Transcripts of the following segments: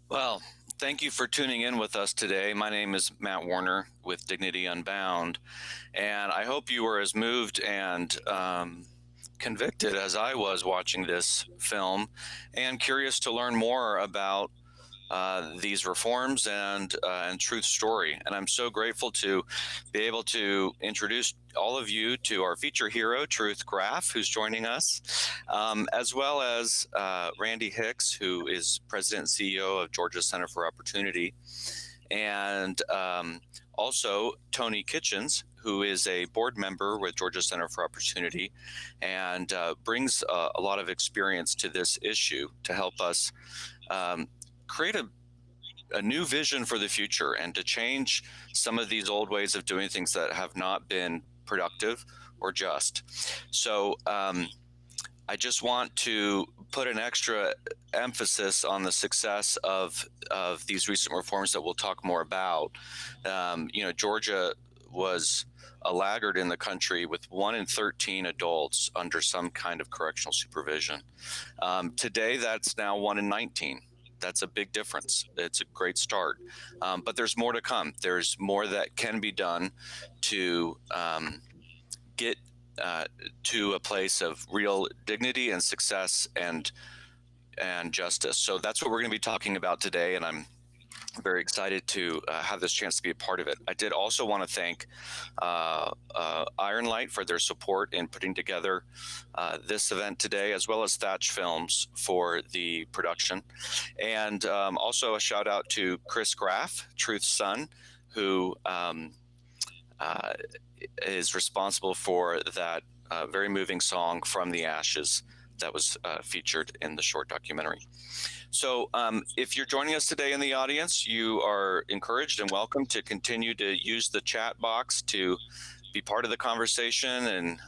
Well, thank you for tuning in with us today. My name is Matt Warner with Dignity Unbound, and I hope you were as moved and convicted as I was watching this film and curious to learn more about these reforms and Truth's story. And I'm so grateful to be able to introduce all of you to our feature hero, Truth Graff, who's joining us, as well as Randy Hicks, who is President and CEO of Georgia Center for Opportunity, and also Tony Kitchens, who is a board member with Georgia Center for Opportunity and brings a lot of experience to this issue to help us create a new vision for the future and to change some of these old ways of doing things that have not been productive or just. So I just want to put an extra emphasis on the success of these recent reforms that we'll talk more about. Georgia was a laggard in the country with 1 in 13 adults under some kind of correctional supervision. Today, that's now 1 in 19. That's a big difference. It's a great start. But there's more to come. There's more that can be done to get to a place of real dignity and success and justice. So that's what we're going to be talking about today, and I'm very excited to have this chance to be a part of it. I did also want to thank Ironlight for their support in putting together this event today, as well as Thatch Films for the production. And also a shout out to Chris Graff, Truth's son, who is responsible for that very moving song, From the Ashes, that was featured in the short documentary. So if you're joining us today in the audience, you are encouraged and welcome to continue to use the chat box to be part of the conversation and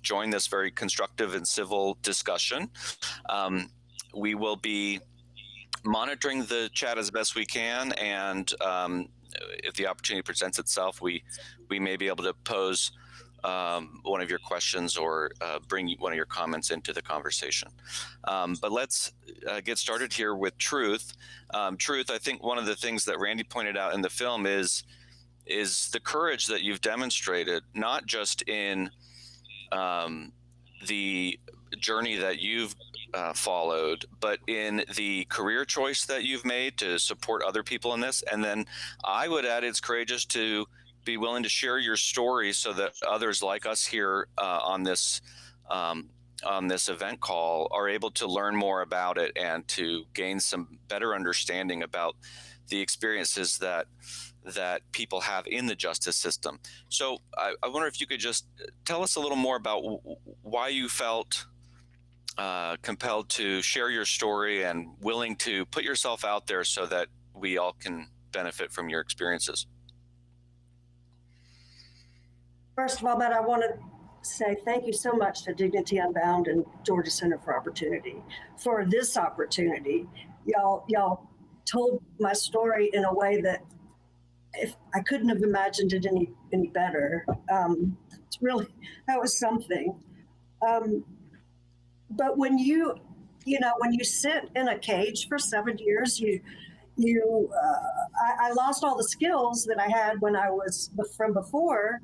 join this very constructive and civil discussion. We will be monitoring the chat as best we can, and if the opportunity presents itself, we may be able to pose one of your questions or bring one of your comments into the conversation. But let's get started here with Truth. Truth, I think one of the things that Randy pointed out in the film is the courage that you've demonstrated, not just in the journey that you've followed, but in the career choice that you've made to support other people in this. And then I would add it's courageous to be willing to share your story so that others like us here on this event call are able to learn more about it and to gain some better understanding about the experiences that people have in the justice system. So I wonder if you could just tell us a little more about why you felt compelled to share your story and willing to put yourself out there so that we all can benefit from your experiences. First of all, Matt, I want to say thank you so much to Dignity Unbound and Georgia Center for Opportunity for this opportunity. Y'all told my story in a way that if I couldn't have imagined it any better. It's really, that was something. But when you sit in a cage for 7 years, I lost all the skills that I had when I was from before,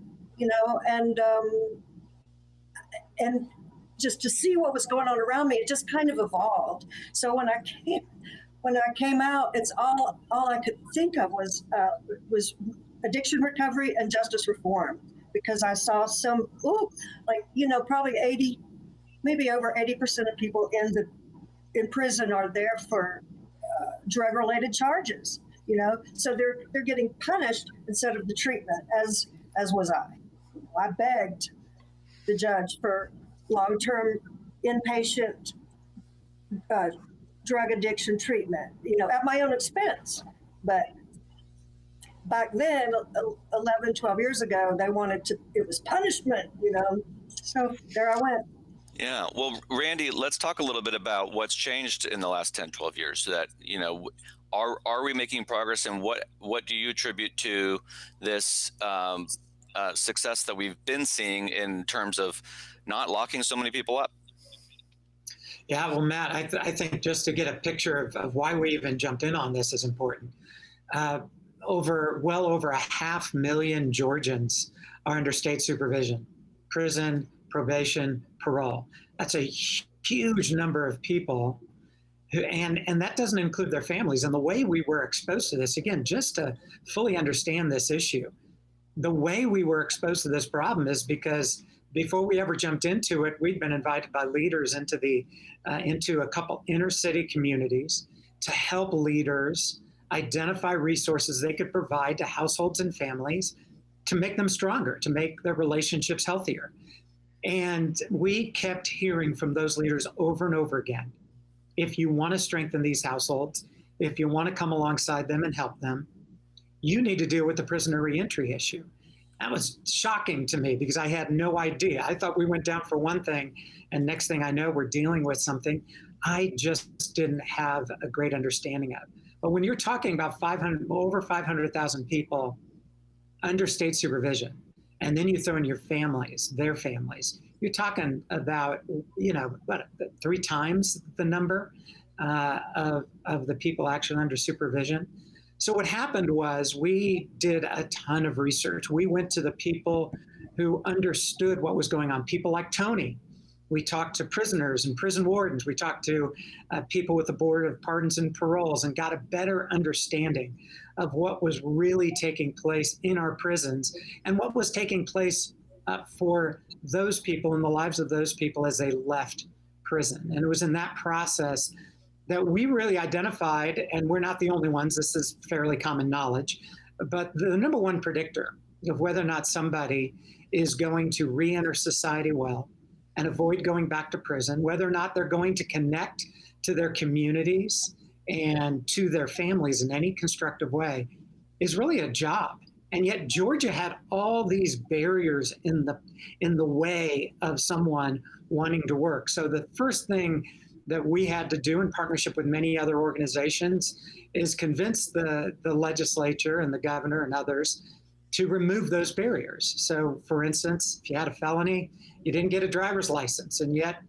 and just to see what was going on around me, it just kind of evolved. So when I came out, it's all I could think of was addiction recovery and justice reform, because I saw probably 80, maybe over 80% of people in prison are there for drug-related charges. So they're getting punished instead of the treatment, as was I. I begged the judge for long-term inpatient drug addiction treatment, at my own expense. But back then, 11, 12 years ago, it was punishment, So there I went. Yeah. Well, Randy, let's talk a little bit about what's changed in the last 10, 12 years. That, are we making progress, and what do you attribute to this success that we've been seeing in terms of not locking so many people up? Yeah, well, Matt, I think just to get a picture of why we even jumped in on this is important. Uh, well over 500,000 Georgians are under state supervision, prison, probation, parole. That's a huge number of people and that doesn't include their families. And the way we were exposed to this, again, just to fully understand this issue, the way we were exposed to this problem is because before we ever jumped into it, we'd been invited by leaders into a couple inner city communities to help leaders identify resources they could provide to households and families to make them stronger, to make their relationships healthier. And we kept hearing from those leaders over and over again, if you want to strengthen these households, if you want to come alongside them and help them, you need to deal with the prisoner reentry issue. That was shocking to me because I had no idea. I thought we went down for one thing, and next thing I know, we're dealing with something I just didn't have a great understanding of. But when you're talking about over 500,000 people under state supervision, and then you throw in your families, their families, you're talking about, what, 3 times the number of the people actually under supervision. So what happened was we did a ton of research. We went to the people who understood what was going on, people like Tony. We talked to prisoners and prison wardens. We talked to people with the Board of Pardons and Paroles and got a better understanding of what was really taking place in our prisons and what was taking place for those people in the lives of those people as they left prison. And it was in that process that we really identified, and we're not the only ones, this is fairly common knowledge, but the number one predictor of whether or not somebody is going to re-enter society well and avoid going back to prison, whether or not they're going to connect to their communities and to their families in any constructive way, is really a job. And yet Georgia had all these barriers in the way of someone wanting to work. So the first thing that we had to do in partnership with many other organizations is convince the legislature and the governor and others to remove those barriers. So for instance, if you had a felony, you didn't get a driver's license, and yet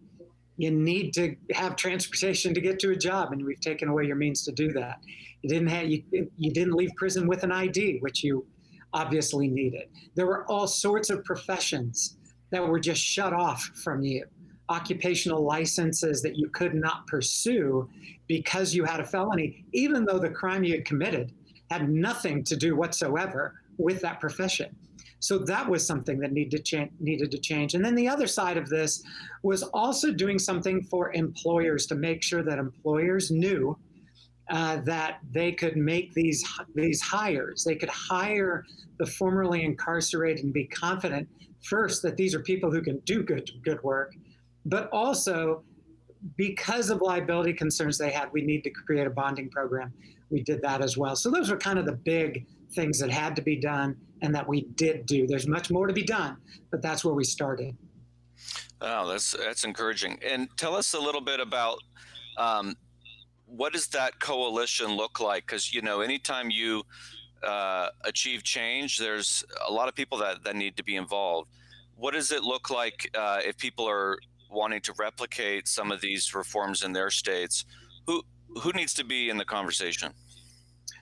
you need to have transportation to get to a job, and we've taken away your means to do that. You didn't leave prison with an ID, which you obviously needed. There were all sorts of professions that were just shut off from you. Occupational licenses that you could not pursue because you had a felony, even though the crime you had committed had nothing to do whatsoever with that profession. So that was something that needed to change. And then the other side of this was also doing something for employers to make sure that employers knew that they could make these hires. They could hire the formerly incarcerated and be confident, first, that these are people who can do good work, but also because of liability concerns they had, we need to create a bonding program. We did that as well. So those were kind of the big things that had to be done and that we did do. There's much more to be done, but that's where we started. Oh, that's encouraging. And tell us a little bit about what does that coalition look like? Because, anytime you achieve change, there's a lot of people that need to be involved. What does it look like if people are wanting to replicate some of these reforms in their states? Who needs to be in the conversation?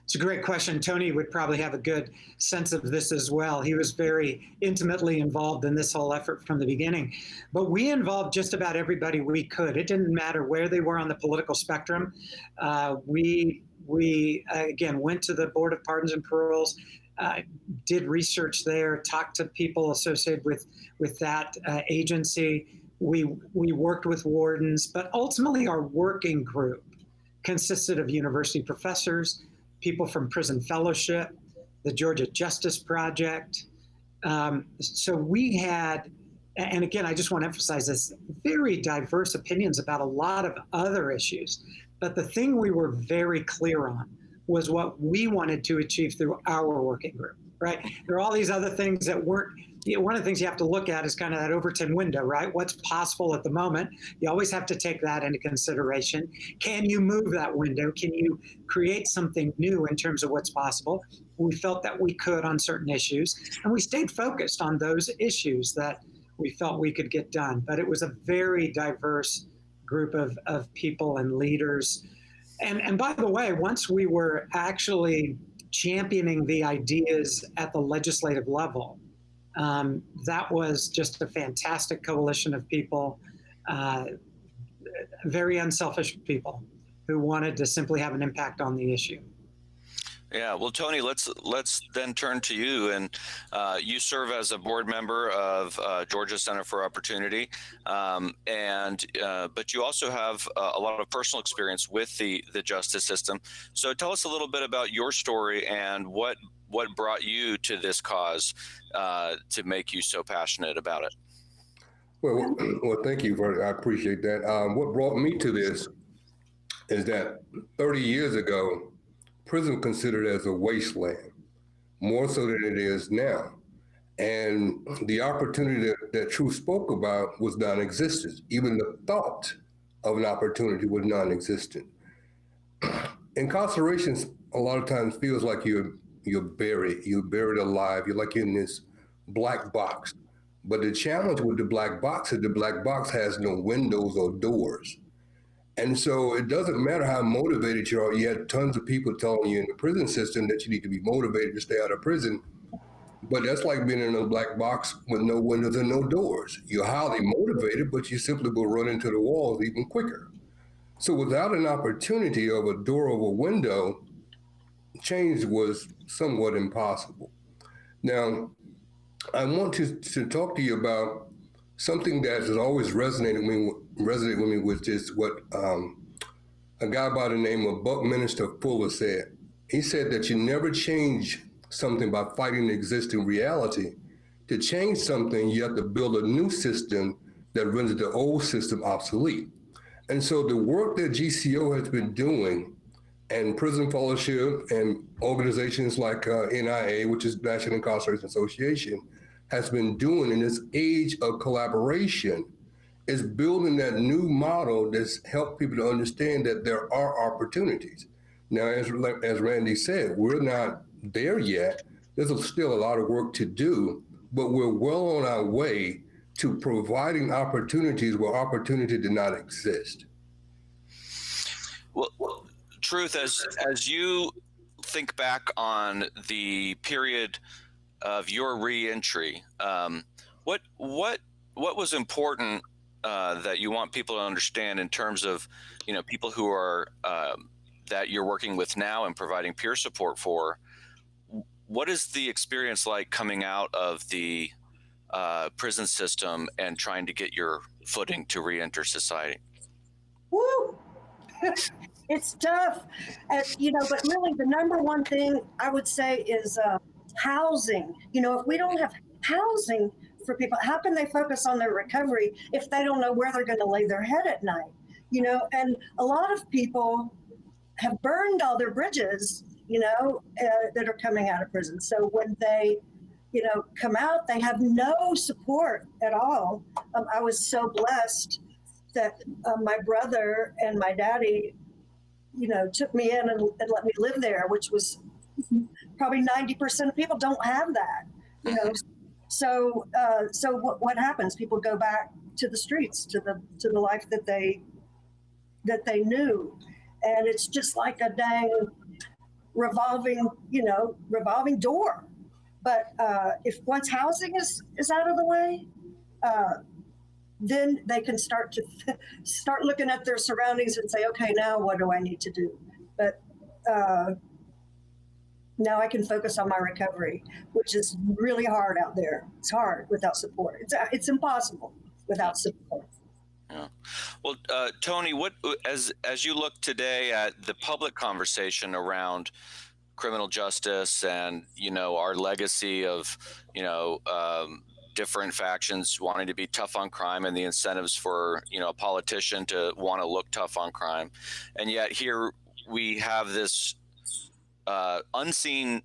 It's a great question. Tony would probably have a good sense of this as well. He was very intimately involved in this whole effort from the beginning. But we involved just about everybody we could. It didn't matter where they were on the political spectrum. We again went to the Board of Pardons and Paroles, did research there, talked to people associated with that agency. We worked with wardens, but ultimately our working group consisted of university professors, people from Prison Fellowship, the Georgia Justice Project. So we had, and again, I just want to emphasize this, very diverse opinions about a lot of other issues. But the thing we were very clear on was what we wanted to achieve through our working group, right? There are all these other things that weren't, one of the things you have to look at is kind of that Overton window, right? What's possible at the moment? You always have to take that into consideration. Can you move that window? Can you create something new in terms of what's possible? We felt that we could on certain issues, and we stayed focused on those issues that we felt we could get done. But it was a very diverse group of people and leaders. And by the way, once we were actually championing the ideas at the legislative level, that was just a fantastic coalition of people, very unselfish people who wanted to simply have an impact on the issue. Yeah, well, Tony, let's then turn to you, and you serve as a board member of Georgia Center for Opportunity, but you also have a lot of personal experience with the justice system. So tell us a little bit about your story and what brought you to this cause to make you so passionate about it. Well, thank you I appreciate that. What brought me to this is that 30 years ago, prison considered as a wasteland, more so than it is now. And the opportunity that Truth spoke about was non-existent. Even the thought of an opportunity was non-existent. Incarceration a lot of times feels like you're buried alive. You're like in this black box. But the challenge with the black box is the black box has no windows or doors. And so it doesn't matter how motivated you are. You had tons of people telling you in the prison system that you need to be motivated to stay out of prison. But that's like being in a black box with no windows and no doors. You're highly motivated, but you simply will run into the walls even quicker. So without an opportunity of a door or a window, change was somewhat impossible. Now, I want to talk to you about something that has always resonated with me, which is what a guy by the name of Buckminster Fuller said. He said that you never change something by fighting the existing reality. To change something, you have to build a new system that renders the old system obsolete. And so the work that GCO has been doing, and Prison Fellowship and organizations like NIA, which is National Incarceration Association, has been doing in this age of collaboration, is building that new model that's helped people to understand that there are opportunities. Now, as Randy said, we're not there yet. There's still a lot of work to do, but we're well on our way to providing opportunities where opportunity did not exist. Well, Truth, as you think back on the period of your reentry, what was important that you want people to understand in terms of, people who are that you're working with now and providing peer support for? What is the experience like coming out of the prison system and trying to get your footing to reenter society? Woo! It's tough, but really the number one thing I would say is housing. If we don't have housing for people, how can they focus on their recovery if they don't know where they're going to lay their head at night? And a lot of people have burned all their bridges, that are coming out of prison. So when they, come out, they have no support at all. I was so blessed that my brother and my daddy, took me in and let me live there, which was probably 90% of people don't have that, So what happens? People go back to the streets, to the life that they knew, and it's just like a dang revolving door. But if once housing is out of the way, then they can start looking at their surroundings and say, okay, now what do I need to do? But now I can focus on my recovery, which is really hard out there. It's hard without support. It's impossible without support. Yeah. Well, Tony, as you look today at the public conversation around criminal justice and, our legacy of, different factions wanting to be tough on crime and the incentives for, a politician to want to look tough on crime. And yet here we have this unseen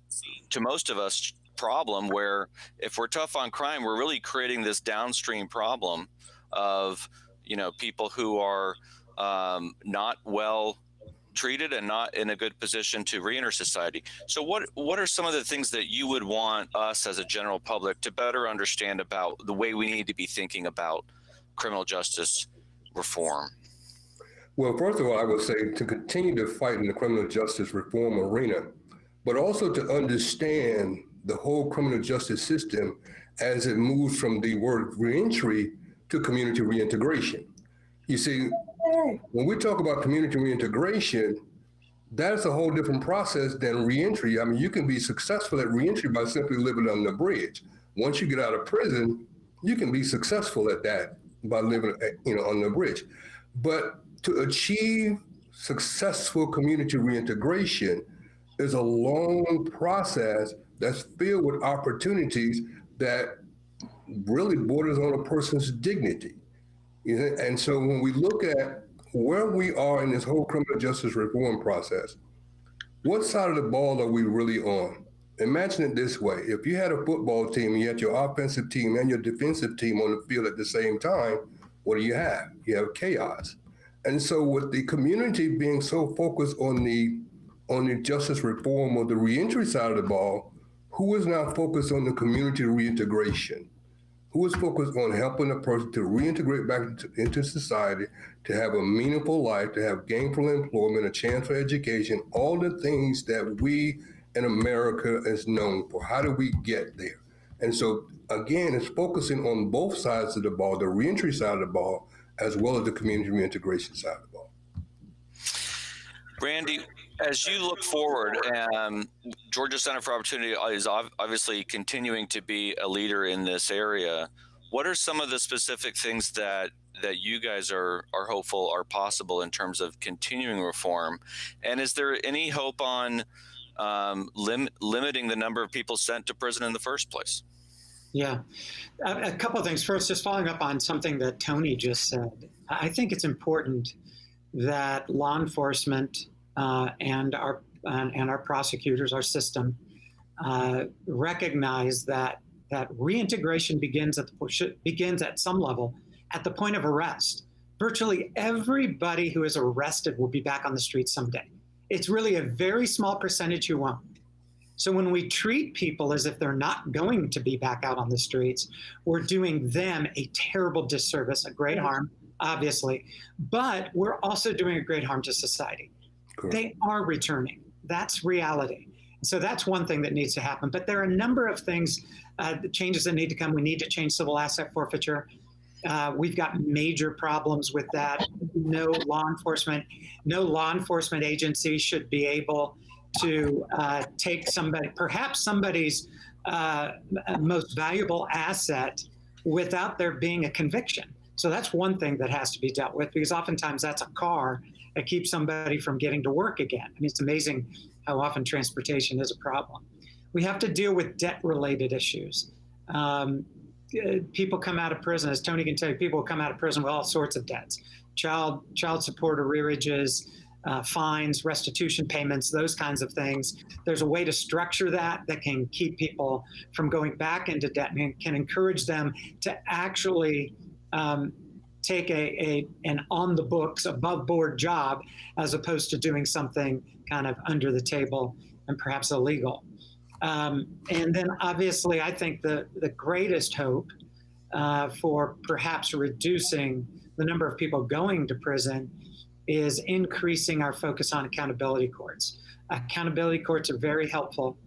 to most of us problem where if we're tough on crime, we're really creating this downstream problem of, people who are not well treated and not in a good position to reenter society. So what are some of the things that you would want us as a general public to better understand about the way we need to be thinking about criminal justice reform? Well, first of all, I would say to continue to fight in the criminal justice reform arena, but also to understand the whole criminal justice system as it moves from the word reentry to community reintegration. You see, when we talk about community reintegration, that's a whole different process than reentry. I mean, you can be successful at reentry by simply living on the bridge. Once you get out of prison, you can be successful at that by living, on the bridge. But to achieve successful community reintegration is a long process that's filled with opportunities that really borders on a person's dignity. And so when we look at where we are in this whole criminal justice reform process, what side of the ball are we really on? Imagine it this way. If you had a football team and you had your offensive team and your defensive team on the field at the same time, what do you have? You have chaos. And so with the community being so focused on the justice reform or the reentry side of the ball, who is now focused on the community reintegration? Who is focused on helping a person to reintegrate back into society, to have a meaningful life, to have gainful employment, a chance for education, all the things that we in America is known for. How do we get there? And so, again, it's focusing on both sides of the ball, the reentry side of the ball, as well as the community reintegration side of the ball. Randy, as you look forward, Georgia Center for Opportunity is obviously continuing to be a leader in this area. What are some of the specific things that you guys are hopeful are possible in terms of continuing reform? And is there any hope on limiting the number of people sent to prison in the first place? Yeah, a couple of things. First, just following up on something that Tony just said, I think it's important that law enforcement and our prosecutors, our system, recognize that reintegration begins at some level at the point of arrest. Virtually everybody who is arrested will be back on the streets someday. It's really a very small percentage who won't. So when we treat people as if they're not going to be back out on the streets, we're doing them a terrible disservice, a great harm, obviously, but we're also doing a great harm to society. Correct. They are returning. That's reality. So that's one thing that needs to happen. But there are a number of things, the changes that need to come. We need to change civil asset forfeiture. We've got major problems with that. No law enforcement agency should be able to take perhaps somebody's most valuable asset without there being a conviction. So that's one thing that has to be dealt with, because oftentimes that's a car that keeps somebody from getting to work again. I mean, it's amazing how often transportation is a problem. We have to deal with debt-related issues. People come out of prison, as Tony can tell you, people come out of prison with all sorts of debts. Child support arrearages, fines, restitution payments, those kinds of things. There's a way to structure that can keep people from going back into debt and can encourage them to actually take an on the books, above board job, as opposed to doing something kind of under the table and perhaps illegal. And then obviously, I think the greatest hope for perhaps reducing the number of people going to prison is increasing our focus on accountability courts. Accountability courts are very helpful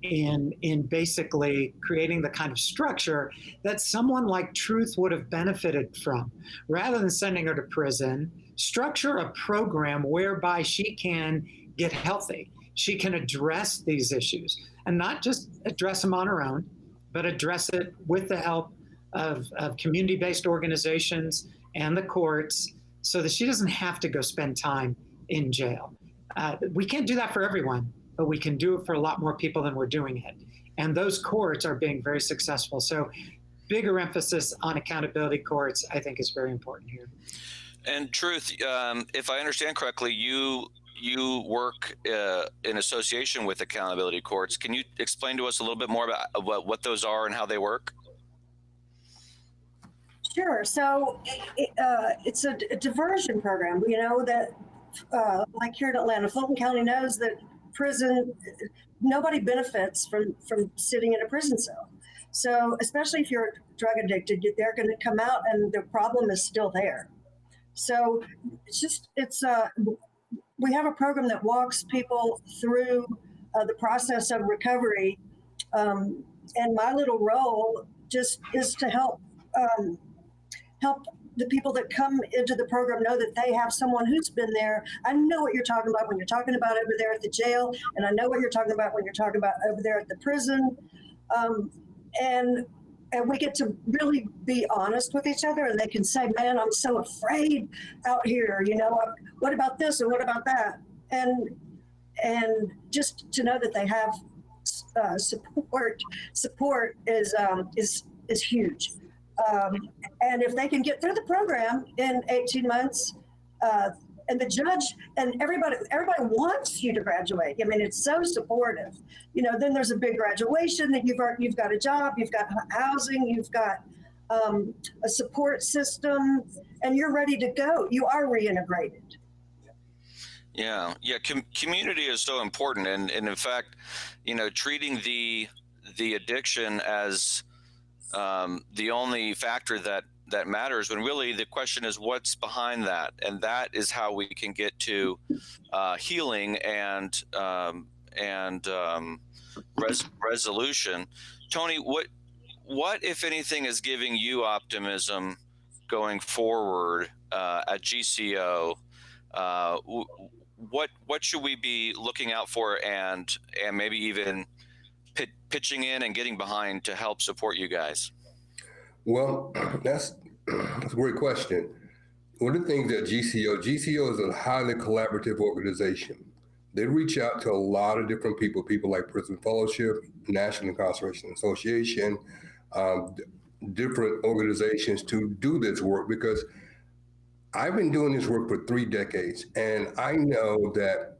in basically creating the kind of structure that someone like Truth would have benefited from. Rather than sending her to prison, structure a program whereby she can get healthy. She can address these issues, and not just address them on her own, but address it with the help of community-based organizations and the courts, so that she doesn't have to go spend time in jail. We can't do that for everyone, but we can do it for a lot more people than we're doing it. And those courts are being very successful. So bigger emphasis on accountability courts, I think, is very important here. And Truth, if I understand correctly, you work in association with accountability courts. Can you explain to us a little bit more about what those are and how they work? Sure. So it's a diversion program. You know that, like here in Atlanta, Fulton County knows that nobody benefits from sitting in a prison cell. So especially if you're drug addicted, they're going to come out and the problem is still there. So we have a program that walks people through the process of recovery. And my little role just is to help the people that come into the program know that they have someone who's been there. I know what you're talking about when you're talking about over there at the jail, and I know what you're talking about when you're talking about over there at the prison. And we get to really be honest with each other, and they can say, man, I'm so afraid out here, what about this and what about that? And just to know that they have support is huge. And if they can get through the program in 18 months, and the judge and everybody wants you to graduate. I mean, it's so supportive. Then there's a big graduation. That you've got a job, you've got housing, you've got a support system, and you're ready to go. You are reintegrated. Yeah. Community is so important, and in fact, treating the addiction as the only factor that matters, when really the question is what's behind that, and that is how we can get to healing and resolution. Tony, what if anything is giving you optimism going forward at GCO? What should we be looking out for, and maybe even pitching in and getting behind to help support you guys? Well, that's a great question. One of the things that GCO is a highly collaborative organization. They reach out to a lot of different people like Prison Fellowship, National Incarceration Association, different organizations to do this work, because I've been doing this work for 3 decades, and I know that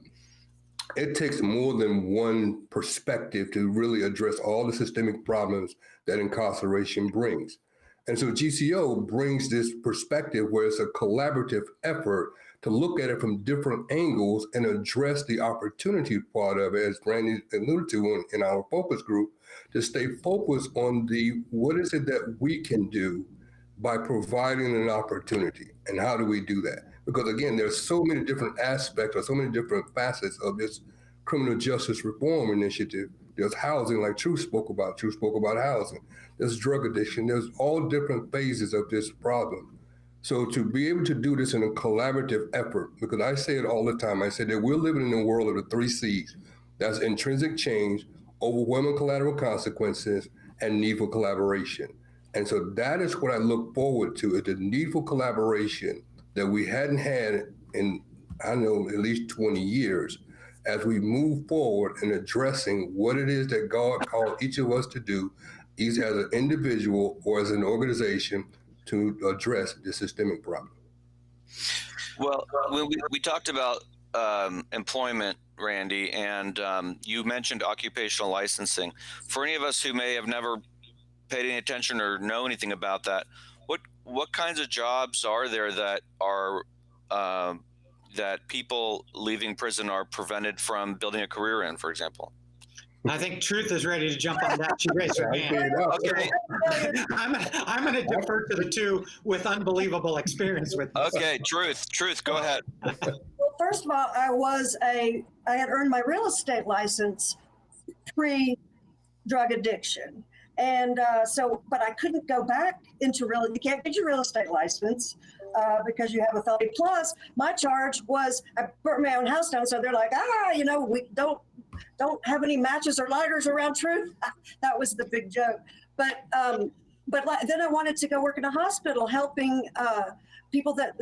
it takes more than one perspective to really address all the systemic problems that incarceration brings. And so GCO brings this perspective where it's a collaborative effort to look at it from different angles and address the opportunity part of it, as Randy alluded to in our focus group, to stay focused on what is it that we can do by providing an opportunity, and how do we do that? Because again, there's so many different aspects or so many different facets of this criminal justice reform initiative. There's housing, like Truth spoke about housing. There's drug addiction. There's all different phases of this problem. So to be able to do this in a collaborative effort, because I say it all the time, I say that we're living in a world of the 3 C's. That's intrinsic change, overwhelming collateral consequences, and need for collaboration. And so that is what I look forward to, is the need for collaboration that we hadn't had in, I know, at least 20 years, as we move forward in addressing what it is that God called each of us to do, either as an individual or as an organization, to address the systemic problem. Well, when we talked about employment, Randy, and you mentioned occupational licensing. For any of us who may have never paid any attention or know anything about that, what kinds of jobs are there that are that people leaving prison are prevented from building a career in, for example? I think Truth is ready to jump on that. She raised her hand. Okay. I'm going to defer to the two with unbelievable experience with this. Okay, Truth, go ahead. Well, first of all, I had earned my real estate license pre-drug addiction. And but I couldn't go back into you can't get your real estate license because you have a felony. Plus, my charge was I burnt my own house down. So they're like, we don't have any matches or lighters around Truth. That was the big joke. But then I wanted to go work in a hospital helping people that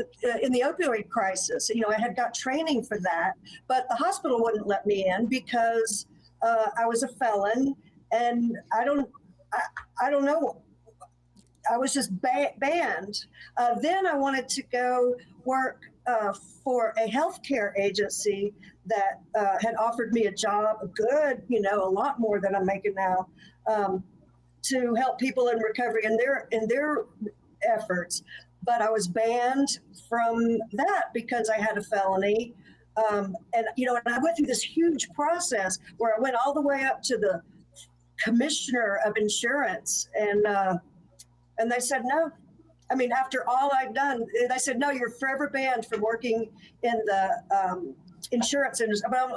in the opioid crisis. I had got training for that, but the hospital wouldn't let me in because I was a felon, and I don't know. I was just banned. Then I wanted to go work for a healthcare agency that had offered me a job, a lot more than I'm making now, to help people in recovery in their efforts. But I was banned from that because I had a felony. And I went through this huge process where I went all the way up to the commissioner of insurance, and they said no. I mean, after all I'd done, they said, no, you're forever banned from working in the insurance industry. But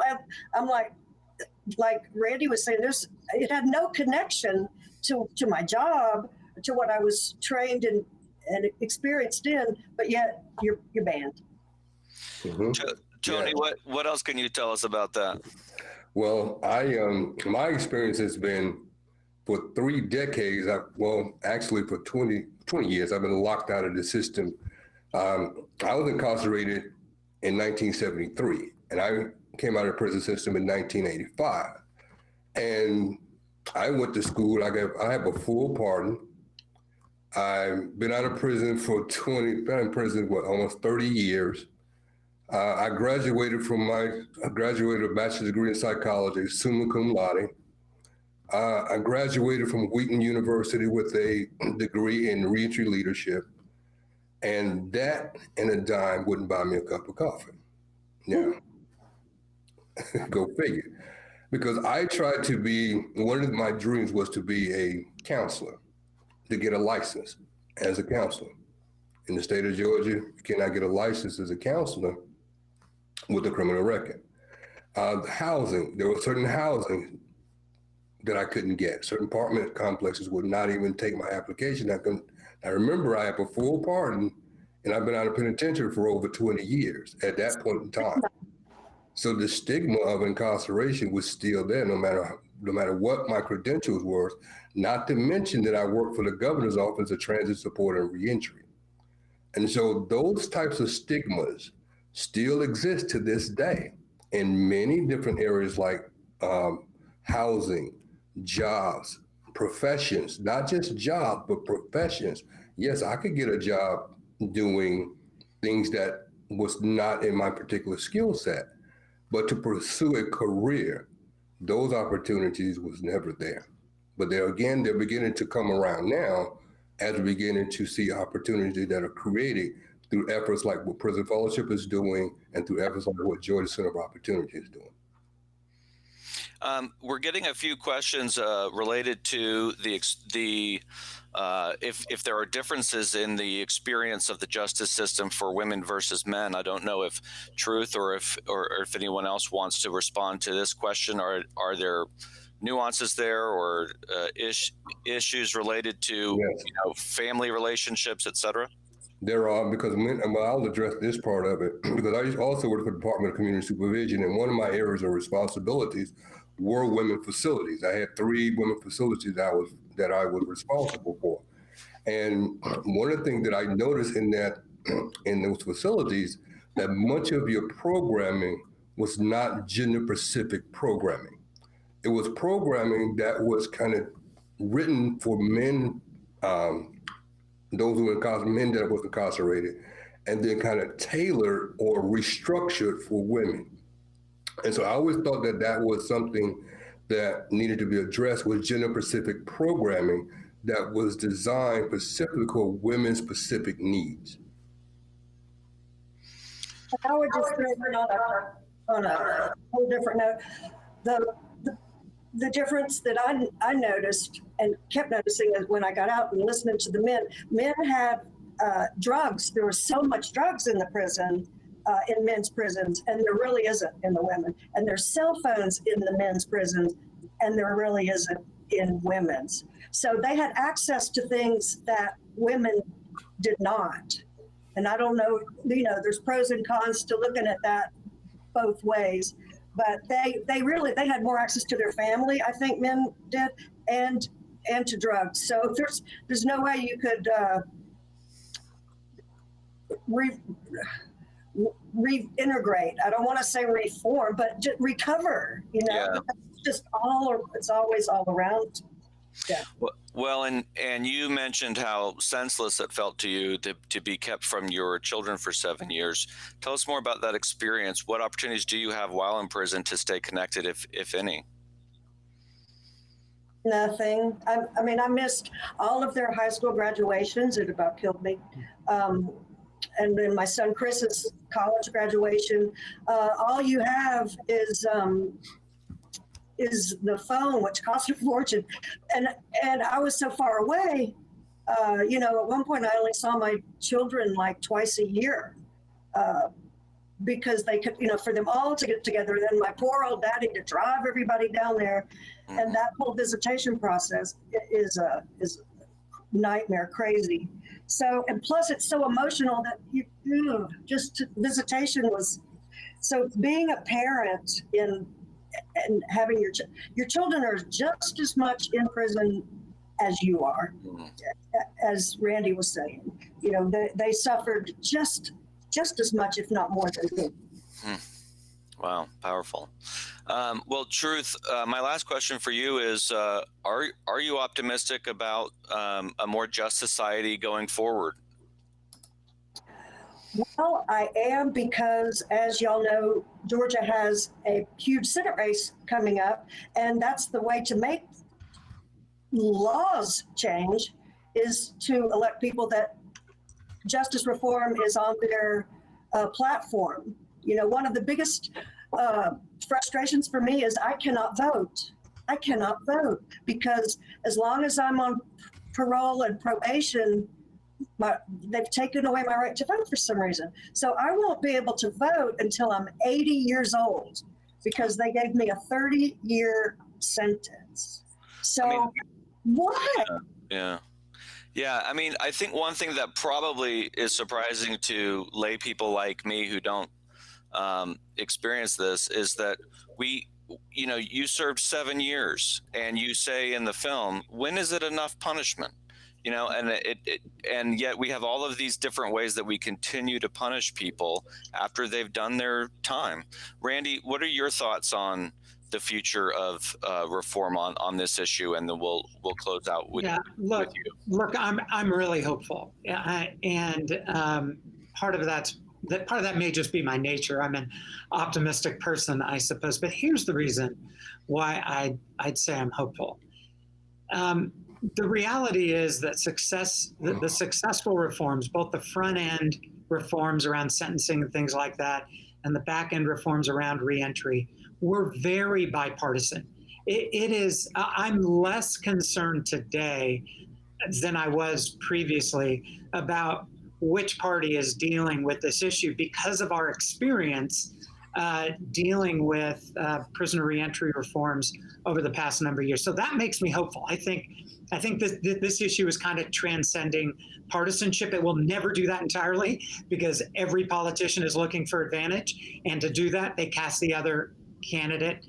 I'm like Randy was saying, it had no connection to my job, to what I was trained and experienced in, but yet you're banned. Mm-hmm. Tony, Yeah. what else can you tell us about that? Well, my experience has been for 3 decades. Actually for 20 years, I've been locked out of the system. I was incarcerated in 1973, and I came out of the prison system in 1985. And I went to school. I have a full pardon. I've been out of prison been in prison almost 30 years. I graduated a bachelor's degree in psychology, summa cum laude. I graduated from Wheaton University with a degree in reentry leadership, and that and a dime wouldn't buy me a cup of coffee. Yeah, go figure. Because one of my dreams was to be a counselor, to get a license as a counselor. In the state of Georgia, you cannot get a license as a counselor with a criminal record. Housing, there was certain housing that I couldn't get. Certain apartment complexes would not even take my application. I remember I have a full pardon, and I've been out of penitentiary for over 20 years at that point in time. So the stigma of incarceration was still there, no matter what my credentials were, not to mention that I worked for the governor's office of transit support and reentry. And so those types of stigmas still exist to this day in many different areas like housing, jobs, professions, not just jobs, but professions. Yes, I could get a job doing things that was not in my particular skill set, but to pursue a career, those opportunities was never there. But they're beginning to come around now as we're beginning to see opportunities that are created through efforts like what Prison Fellowship is doing and through efforts like what Georgia Center of Opportunity is doing. We're getting a few questions related to if there are differences in the experience of the justice system for women versus men. I don't know if Truth or if anyone else wants to respond to this question. Are there nuances there or issues related to family relationships, et cetera? There are, because I'll address this part of it, because I also work for the Department of Community Supervision, and one of my areas of responsibilities were women facilities. I had 3 women facilities that I was responsible for. And one of the things that I noticed in those facilities, that much of your programming was not gender-specific programming. It was programming that was kind of written for men, those who were men that was incarcerated, and then kind of tailored or restructured for women. And so I always thought that was something that needed to be addressed, with gender-specific programming that was designed specifically for women's specific needs. I would just say on a whole different note, the difference that I noticed and kept noticing is when I got out and listening to the men had drugs. There was so much drugs in the prison, in men's prisons, and there really isn't in the women. And there's cell phones in the men's prisons, and there really isn't in women's. So they had access to things that women did not. And I don't know, there's pros and cons to looking at that both ways. But they had more access to their family, I think men did, and to drugs. So there's no way you could reintegrate. I don't want to say reform, but just recover. Yeah. It's always all around. Yeah. Well, and you mentioned how senseless it felt to you to be kept from your children for 7 years. Tell us more about that experience. What opportunities do you have while in prison to stay connected, if any? Nothing. I missed all of their high school graduations. It about killed me. And then my son Chris's college graduation. All you have is the phone, which cost a fortune. And I was so far away At one point I only saw my children like twice a year. Because they could, for them all to get together, and then my poor old daddy to drive everybody down there, and that whole visitation process is nightmare crazy. So, and plus it's so emotional that visitation was, so being a parent and having your children are just as much in prison as you are, as Randy was saying. They suffered just as much, if not more than me. Wow, powerful. Well, Truth, my last question for you is, are you optimistic about a more just society going forward? Well, I am, because as y'all know, Georgia has a huge Senate race coming up, and that's the way to make laws change, is to elect people that justice reform is on their platform. One of the biggest frustrations for me is I cannot vote. I cannot vote because as long as I'm on parole and probation, they've taken away my right to vote for some reason. So I won't be able to vote until I'm 80 years old because they gave me a 30-year sentence. So why? Yeah. Yeah, I mean, I think one thing that probably is surprising to lay people like me who don't experience this is that you served 7 years, and you say in the film, when is it enough punishment? And yet we have all of these different ways that we continue to punish people after they've done their time. Randy, what are your thoughts on the future of reform on this issue, and then we'll close out with, with you. Look, I'm really hopeful, and part of that may just be my nature. I'm an optimistic person, I suppose. But here's the reason why I'd say I'm hopeful. The reality is that the successful reforms, both the front end reforms around sentencing and things like that, and the back end reforms around reentry, were very bipartisan. It is, I'm less concerned today than I was previously about which party is dealing with this issue because of our experience dealing with prisoner reentry reforms over the past number of years. So that makes me hopeful. I think this issue is kind of transcending partisanship. It will never do that entirely because every politician is looking for advantage. And to do that, they cast the other candidate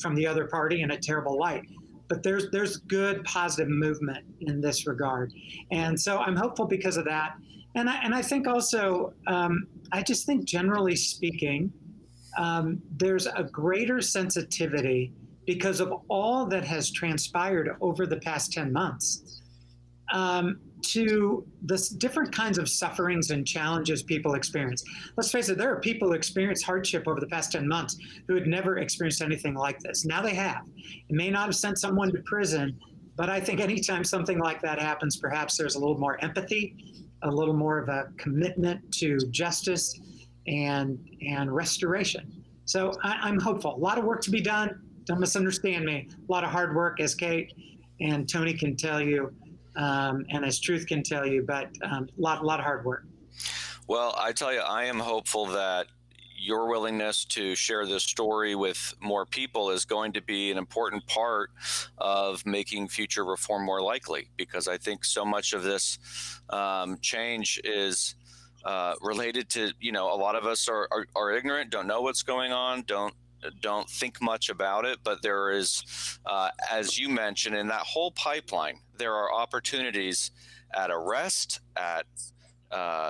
from the other party in a terrible light. But there's good, positive movement in this regard. And so I'm hopeful because of that. And I think also, I just think generally speaking, there's a greater sensitivity because of all that has transpired over the past 10 months to the different kinds of sufferings and challenges people experience. Let's face it, there are people who experience hardship over the past 10 months who had never experienced anything like this. Now they have. It may not have sent someone to prison, but I think anytime something like that happens, perhaps there's a little more empathy, a little more of a commitment to justice and restoration. So I'm hopeful. A lot of work to be done. Don't misunderstand me. A lot of hard work, as Kate and Tony can tell you, and as Truth can tell you, but a lot of hard work. Well, I tell you, I am hopeful that your willingness to share this story with more people is going to be an important part of making future reform more likely, because I think so much of this change is related to, a lot of us are ignorant, don't know what's going on, don't think much about it. But there is, as you mentioned, in that whole pipeline, there are opportunities at arrest, at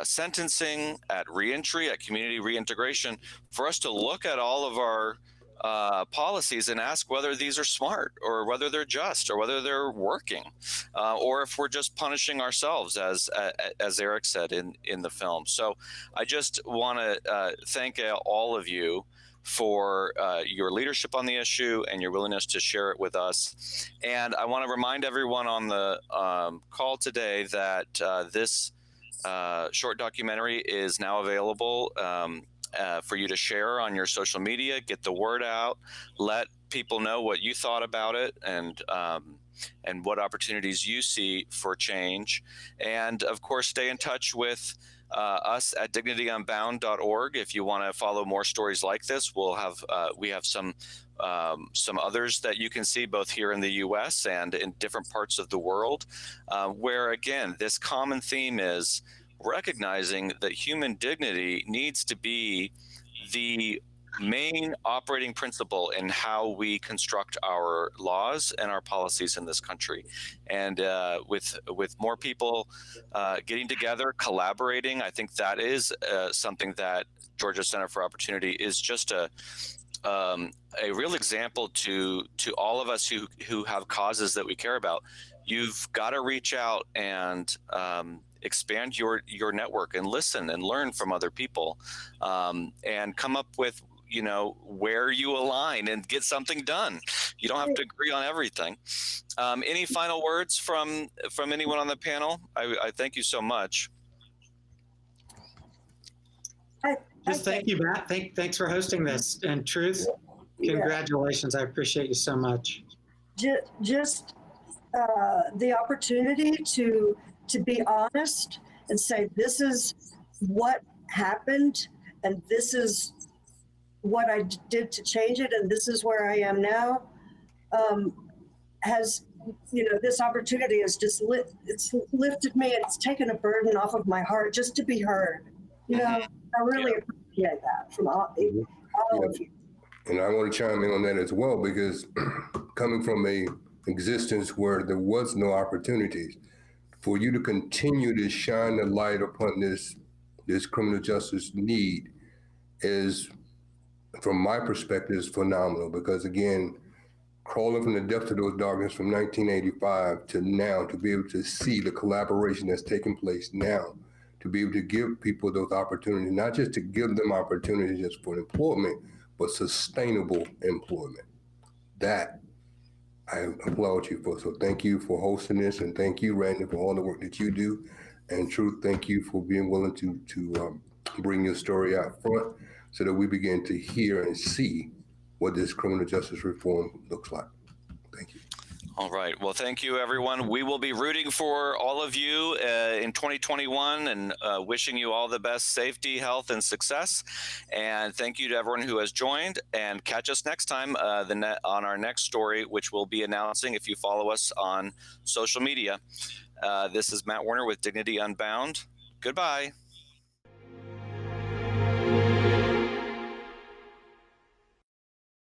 sentencing, at reentry, at community reintegration, for us to look at all of our policies and ask whether these are smart, or whether they're just, or whether they're working, or if we're just punishing ourselves, as Eric said in the film. So I just want to thank all of you for your leadership on the issue and your willingness to share it with us. And I want to remind everyone on the call today that this short documentary is now available for you to share on your social media. Get the word out. Let people know what you thought about it, and and what opportunities you see for change. And of course, stay in touch with us at dignityunbound.org. If you want to follow more stories like this, we have some others that you can see both here in the U.S. and in different parts of the world, where again, this common theme is recognizing that human dignity needs to be the main operating principle in how we construct our laws and our policies in this country. And with more people getting together, collaborating, I think that is something that Georgia Center for Opportunity is just a real example to all of us who have causes that we care about. You've got to reach out and expand your network and listen and learn from other people, and come up with where you align and get something done. You don't have to agree on everything. Any final words from anyone on the panel? I thank you so much. Just thank you, Matt. Thanks for hosting this. And Truth, congratulations. I appreciate you so much. Just the opportunity to be honest and say, this is what happened, and this is what I did to change it, and this is where I am now, has, this opportunity has just it's lifted me, and it's taken a burden off of my heart just to be heard. I really appreciate that from all of you. And I want to chime in on that as well, because coming from a existence where there was no opportunities, for you to continue to shine the light upon this criminal justice need is, from my perspective, is phenomenal. Because again, crawling from the depths of those darkness from 1985 to now, to be able to see the collaboration that's taking place now, to be able to give people those opportunities, not just to give them opportunities just for employment, but sustainable employment. That I applaud you for. So thank you for hosting this, and thank you, Randy, for all the work that you do. And Truth, thank you for being willing to bring your story out front, so that we begin to hear and see what this criminal justice reform looks like. Thank you. All right. Well, thank you, everyone. We will be rooting for all of you in 2021, and wishing you all the best safety, health, and success. And thank you to everyone who has joined. And catch us next time on our next story, which we'll be announcing if you follow us on social media. This is Matt Warner with Dignity Unbound. Goodbye.